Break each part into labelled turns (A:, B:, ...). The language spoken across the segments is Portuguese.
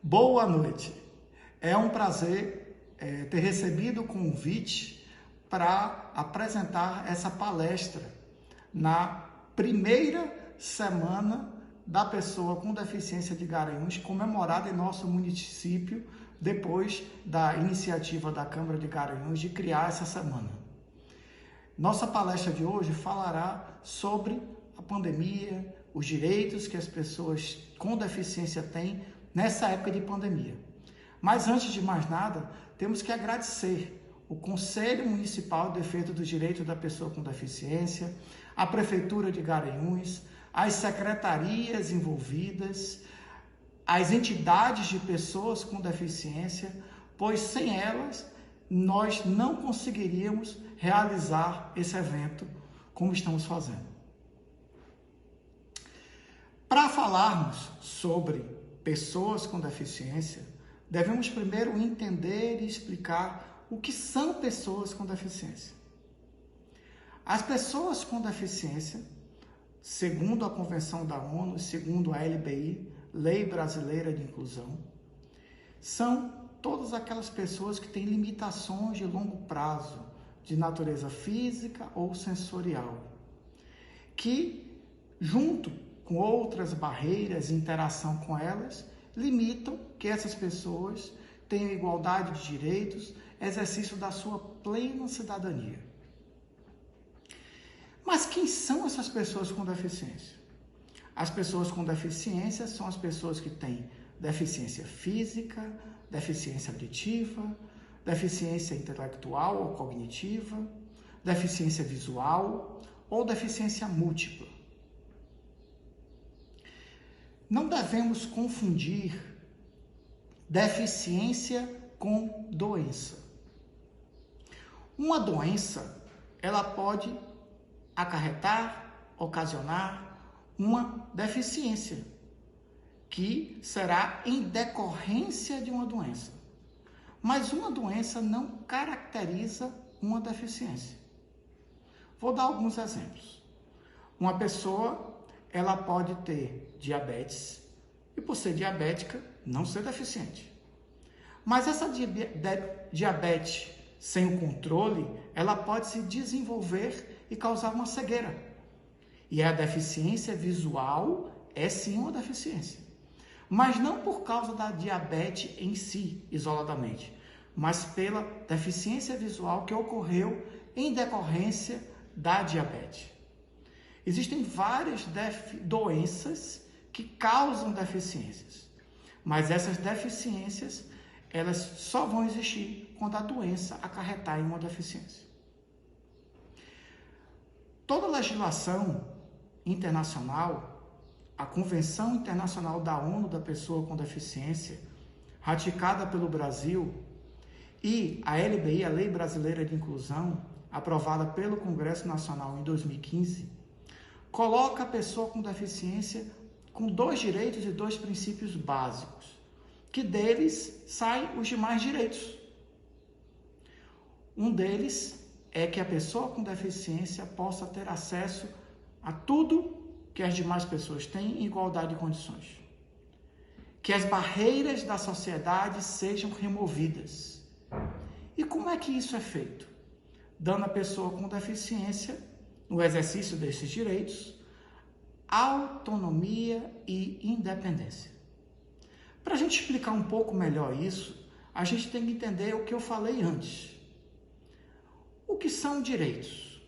A: Boa noite. É um prazer ter recebido o convite para apresentar essa palestra na primeira semana da pessoa com deficiência de Garanhuns, comemorada em nosso município, depois da iniciativa da Câmara de Garanhuns de criar essa semana. Nossa palestra de hoje falará sobre a pandemia, os direitos que as pessoas com deficiência têm nessa época de pandemia. Mas antes de mais nada, temos que agradecer o Conselho Municipal de Defesa dos Direitos da Pessoa com Deficiência, a Prefeitura de Garanhuns, as secretarias envolvidas, as entidades de pessoas com deficiência, pois sem elas nós não conseguiríamos realizar esse evento como estamos fazendo. Para falarmos sobre pessoas com deficiência, devemos primeiro entender e explicar o que são pessoas com deficiência. As pessoas com deficiência, segundo a Convenção da ONU, segundo a LBI, Lei Brasileira de Inclusão, são todas aquelas pessoas que têm limitações de longo prazo, de natureza física ou sensorial, que, junto com outras barreiras e interação com elas, limitam que essas pessoas tenham igualdade de direitos, exercício da sua plena cidadania. Mas quem são essas pessoas com deficiência? As pessoas com deficiência são as pessoas que têm deficiência física, deficiência auditiva, deficiência intelectual ou cognitiva, deficiência visual ou deficiência múltipla. Não devemos confundir deficiência com doença. Uma doença, ela pode ocasionar uma deficiência, que será em decorrência de uma doença. Mas uma doença não caracteriza uma deficiência. Vou dar alguns exemplos. Uma pessoa, ela pode ter diabetes e, por ser diabética, não ser deficiente. Mas essa diabetes sem o controle, ela pode se desenvolver e causar uma cegueira. E a deficiência visual é sim uma deficiência. Mas não por causa da diabetes em si, isoladamente, mas pela deficiência visual que ocorreu em decorrência da diabetes. Existem várias doenças que causam deficiências, mas essas deficiências, elas só vão existir quando a doença acarretar em uma deficiência. Toda legislação internacional, a Convenção Internacional da ONU da Pessoa com Deficiência, ratificada pelo Brasil, e a LBI, a Lei Brasileira de Inclusão, aprovada pelo Congresso Nacional em 2015, coloca a pessoa com deficiência com 2 direitos e 2 princípios básicos, que deles saem os demais direitos. Um deles é que a pessoa com deficiência possa ter acesso a tudo que as demais pessoas têm em igualdade de condições. Que as barreiras da sociedade sejam removidas. E como é que isso é feito? Dando à pessoa com deficiência, no exercício desses direitos, autonomia e independência. Para a gente explicar um pouco melhor isso, a gente tem que entender o que eu falei antes. O que são direitos?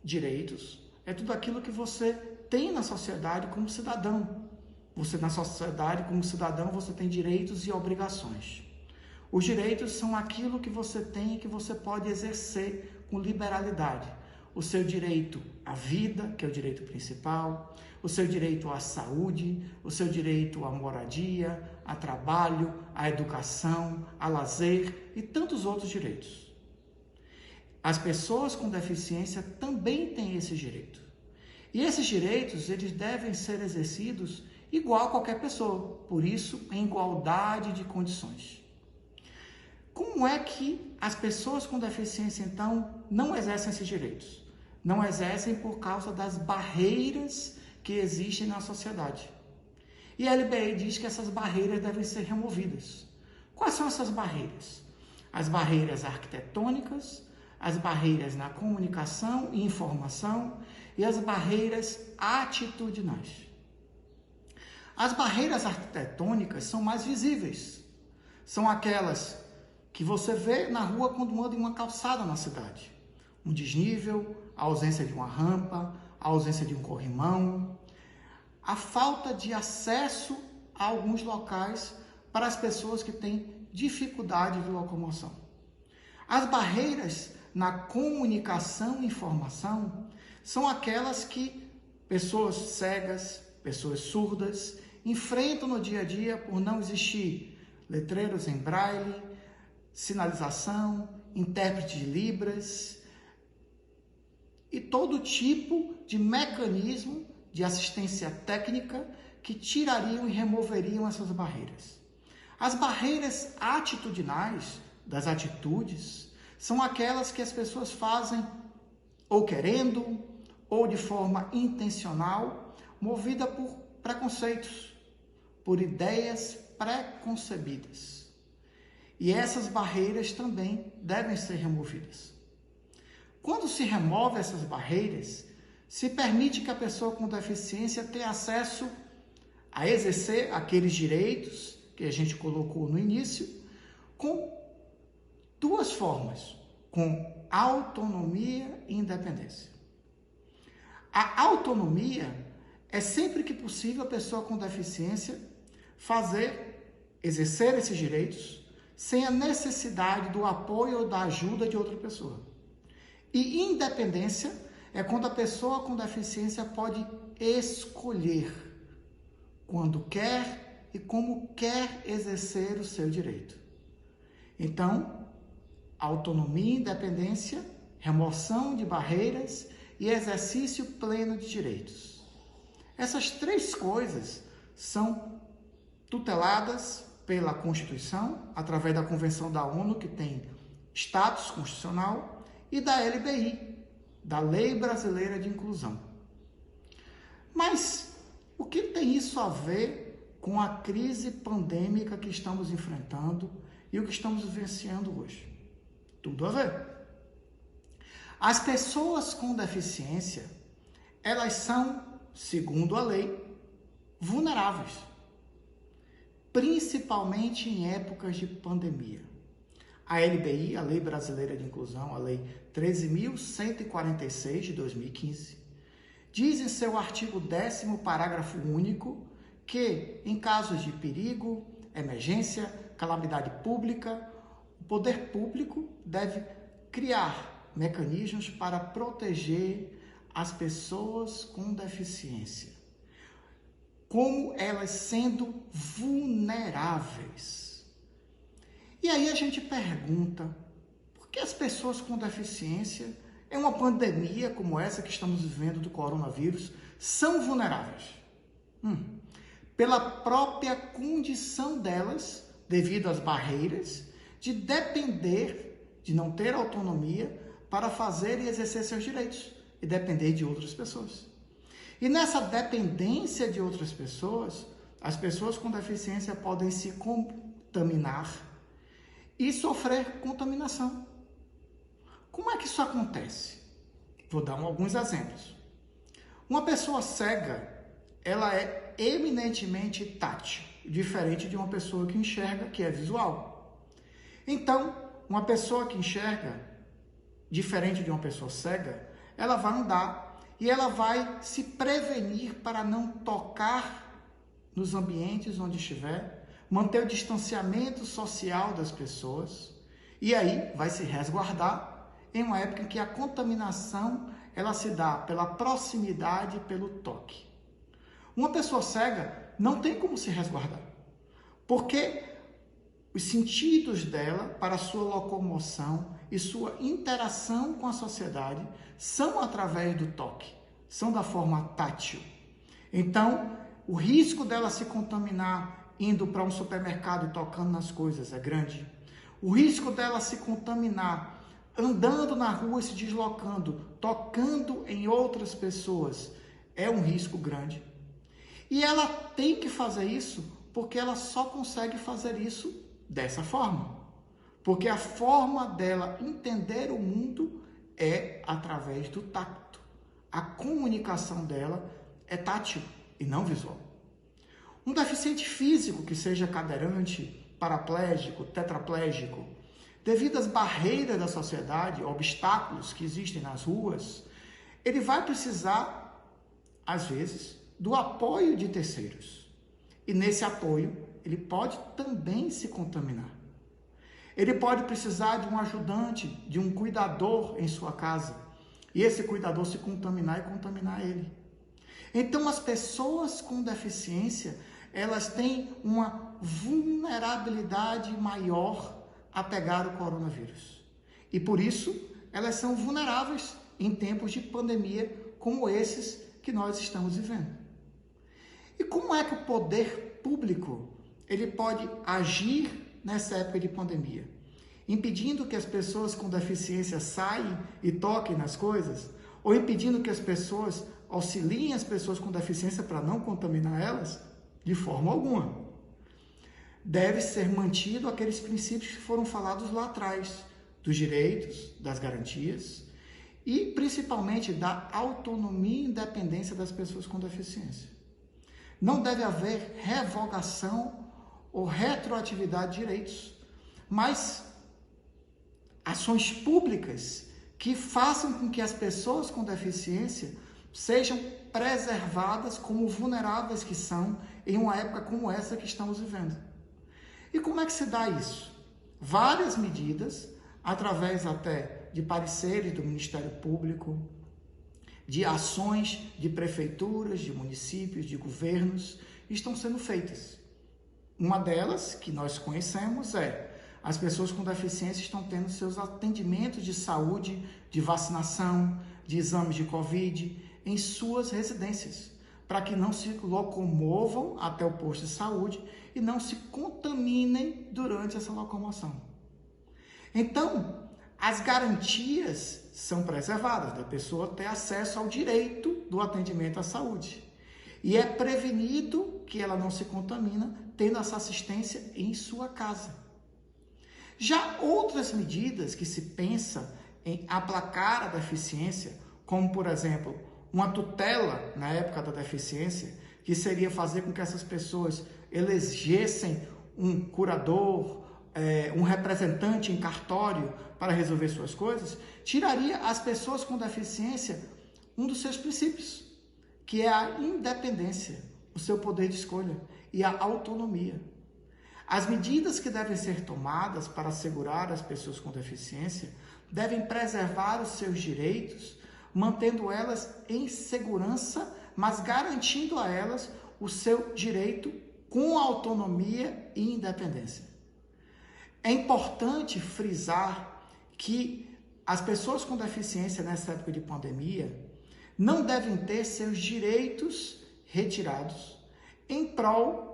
A: Direitos é tudo aquilo que você tem na sociedade como cidadão. Você, na sociedade, como cidadão, você tem direitos e obrigações. Os direitos são aquilo que você tem e que você pode exercer com liberalidade. O seu direito à vida, que é o direito principal, o seu direito à saúde, o seu direito à moradia, a trabalho, à educação, a lazer e tantos outros direitos. As pessoas com deficiência também têm esse direito. E esses direitos, eles devem ser exercidos igual a qualquer pessoa, por isso, em igualdade de condições. Como é que as pessoas com deficiência, então, não exercem esses direitos? Não exercem por causa das barreiras que existem na sociedade. E a LBI diz que essas barreiras devem ser removidas. Quais são essas barreiras? As barreiras arquitetônicas, as barreiras na comunicação e informação e as barreiras atitudinais. As barreiras arquitetônicas são mais visíveis. São aquelas que você vê na rua quando anda em uma calçada na cidade. Um desnível, a ausência de uma rampa, a ausência de um corrimão, a falta de acesso a alguns locais para as pessoas que têm dificuldade de locomoção. As barreiras na comunicação e informação são aquelas que pessoas cegas, pessoas surdas, enfrentam no dia a dia por não existir letreiros em braille, sinalização, intérprete de libras e todo tipo de mecanismo de assistência técnica que tirariam e removeriam essas barreiras. As barreiras atitudinais, das atitudes, são aquelas que as pessoas fazem ou querendo, ou de forma intencional, movida por preconceitos, por ideias pré-concebidas. E essas barreiras também devem ser removidas. Quando se remove essas barreiras, se permite que a pessoa com deficiência tenha acesso a exercer aqueles direitos que a gente colocou no início, com duas formas, com autonomia e independência. A autonomia é sempre que possível a pessoa com deficiência exercer esses direitos sem a necessidade do apoio ou da ajuda de outra pessoa. E independência é quando a pessoa com deficiência pode escolher quando quer e como quer exercer o seu direito. Então, autonomia e independência, remoção de barreiras e exercício pleno de direitos. Essas três coisas são tuteladas pela Constituição, através da Convenção da ONU, que tem status constitucional, e da LBI, da Lei Brasileira de Inclusão. Mas o que tem isso a ver com a crise pandêmica que estamos enfrentando e o que estamos vivenciando hoje? Tudo a ver. As pessoas com deficiência, elas são, segundo a lei, vulneráveis, principalmente em épocas de pandemia. A LBI, a Lei Brasileira de Inclusão, a Lei 13.146 de 2015, diz em seu artigo 10º, parágrafo único, que, em casos de perigo, emergência, calamidade pública, o poder público deve criar mecanismos para proteger as pessoas com deficiência, como elas sendo vulneráveis. E aí a gente pergunta, por que as pessoas com deficiência, em uma pandemia como essa que estamos vivendo do coronavírus, são vulneráveis? Pela própria condição delas, devido às barreiras, de depender, de não ter autonomia para fazer e exercer seus direitos e depender de outras pessoas. E nessa dependência de outras pessoas, as pessoas com deficiência podem se contaminar e sofrer contaminação. Como é que isso acontece? Vou dar alguns exemplos. Uma pessoa cega, ela é eminentemente tátil, diferente de uma pessoa que enxerga, que é visual. Então, uma pessoa que enxerga, diferente de uma pessoa cega, ela vai andar e ela vai se prevenir para não tocar nos ambientes onde estiver, manter o distanciamento social das pessoas e aí vai se resguardar em uma época em que a contaminação ela se dá pela proximidade e pelo toque. Uma pessoa cega não tem como se resguardar, porque os sentidos dela para sua locomoção e sua interação com a sociedade são através do toque, são da forma tátil. Então, o risco dela se contaminar indo para um supermercado e tocando nas coisas é grande. O risco dela se contaminar andando na rua, se deslocando, tocando em outras pessoas, é um risco grande. E ela tem que fazer isso porque ela só consegue fazer isso dessa forma. Porque a forma dela entender o mundo é através do tacto. A comunicação dela é tátil e não visual. Um deficiente físico que seja cadeirante, paraplégico, tetraplégico, devido às barreiras da sociedade, obstáculos que existem nas ruas, ele vai precisar, às vezes, do apoio de terceiros. E nesse apoio, ele pode também se contaminar. Ele pode precisar de um ajudante, de um cuidador em sua casa. E esse cuidador se contaminar e contaminar ele. Então, as pessoas com deficiência, elas têm uma vulnerabilidade maior a pegar o coronavírus. E por isso, elas são vulneráveis em tempos de pandemia como esses que nós estamos vivendo. E como é que o poder público ele pode agir nessa época de pandemia? Impedindo que as pessoas com deficiência saiam e toquem nas coisas? Ou impedindo que as pessoas auxiliem as pessoas com deficiência para não contaminar elas? De forma alguma. Deve ser mantido aqueles princípios que foram falados lá atrás, dos direitos, das garantias e principalmente da autonomia e independência das pessoas com deficiência. Não deve haver revogação ou retroatividade de direitos, mas ações públicas que façam com que as pessoas com deficiência sejam preservadas como vulneráveis que são em uma época como essa que estamos vivendo. E como é que se dá isso? Várias medidas, através até de pareceres do Ministério Público, de ações de prefeituras, de municípios, de governos, estão sendo feitas. Uma delas, que nós conhecemos, é as pessoas com deficiência estão tendo seus atendimentos de saúde, de vacinação, de exames de Covid em suas residências, para que não se locomovam até o posto de saúde e não se contaminem durante essa locomoção. Então, as garantias são preservadas, da pessoa ter acesso ao direito do atendimento à saúde. E é prevenido que ela não se contamina tendo essa assistência em sua casa. Já outras medidas que se pensa em aplacar a deficiência, como, por exemplo, uma tutela na época da deficiência, que seria fazer com que essas pessoas elegessem um curador, um representante em cartório para resolver suas coisas, tiraria as pessoas com deficiência um dos seus princípios, que é a independência, o seu poder de escolha e a autonomia. As medidas que devem ser tomadas para assegurar as pessoas com deficiência devem preservar os seus direitos, mantendo elas em segurança, mas garantindo a elas o seu direito com autonomia e independência. É importante frisar que as pessoas com deficiência nessa época de pandemia não devem ter seus direitos retirados em prol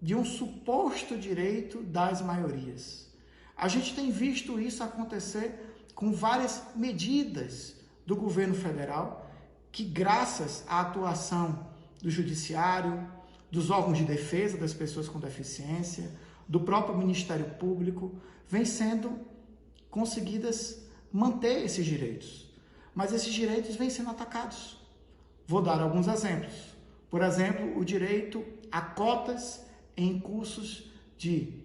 A: de um suposto direito das maiorias. A gente tem visto isso acontecer com várias medidas do governo federal que, graças à atuação do judiciário, dos órgãos de defesa das pessoas com deficiência, do próprio Ministério Público, vem sendo conseguidas manter esses direitos. Mas esses direitos vêm sendo atacados. Vou dar alguns exemplos. Por exemplo, o direito a cotas em cursos de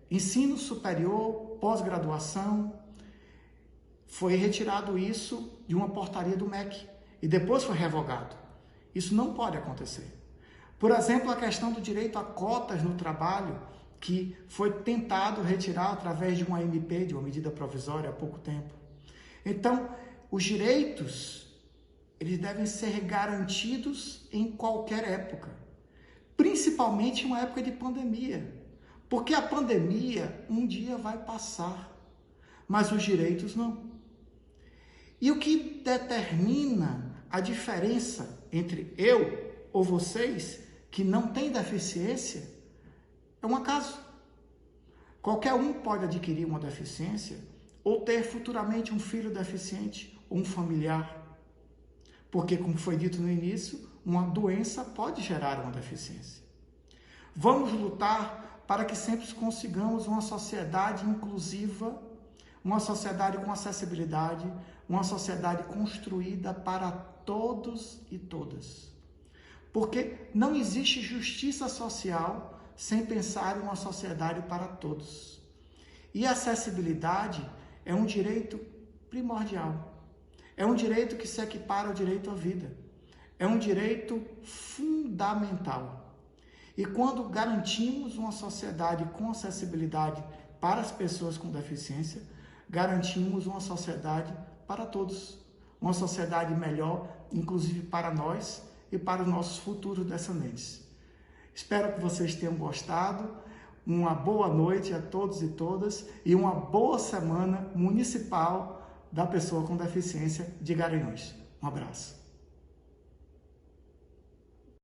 A: ensino superior, pós-graduação. Foi retirado isso de uma portaria do MEC e depois foi revogado. Isso não pode acontecer. Por exemplo, a questão do direito a cotas no trabalho, que foi tentado retirar através de uma MP, de uma medida provisória, há pouco tempo. Então, os direitos, eles devem ser garantidos em qualquer época, principalmente em uma época de pandemia, porque a pandemia um dia vai passar, mas os direitos não. E o que determina a diferença entre eu ou vocês que não têm deficiência é um acaso. Qualquer um pode adquirir uma deficiência ou ter futuramente um filho deficiente ou um familiar. Porque, como foi dito no início, uma doença pode gerar uma deficiência. Vamos lutar para que sempre consigamos uma sociedade inclusiva, uma sociedade com acessibilidade, uma sociedade construída para todos e todas. Porque não existe justiça social sem pensar em uma sociedade para todos. E a acessibilidade é um direito primordial. É um direito que se equipara ao direito à vida. É um direito fundamental. E quando garantimos uma sociedade com acessibilidade para as pessoas com deficiência, garantimos uma sociedade para todos. Uma sociedade melhor, inclusive para nós e para os nossos futuros descendentes. Espero que vocês tenham gostado. Uma boa noite a todos e todas e uma boa semana municipal da pessoa com deficiência de Garanhuns. Um abraço.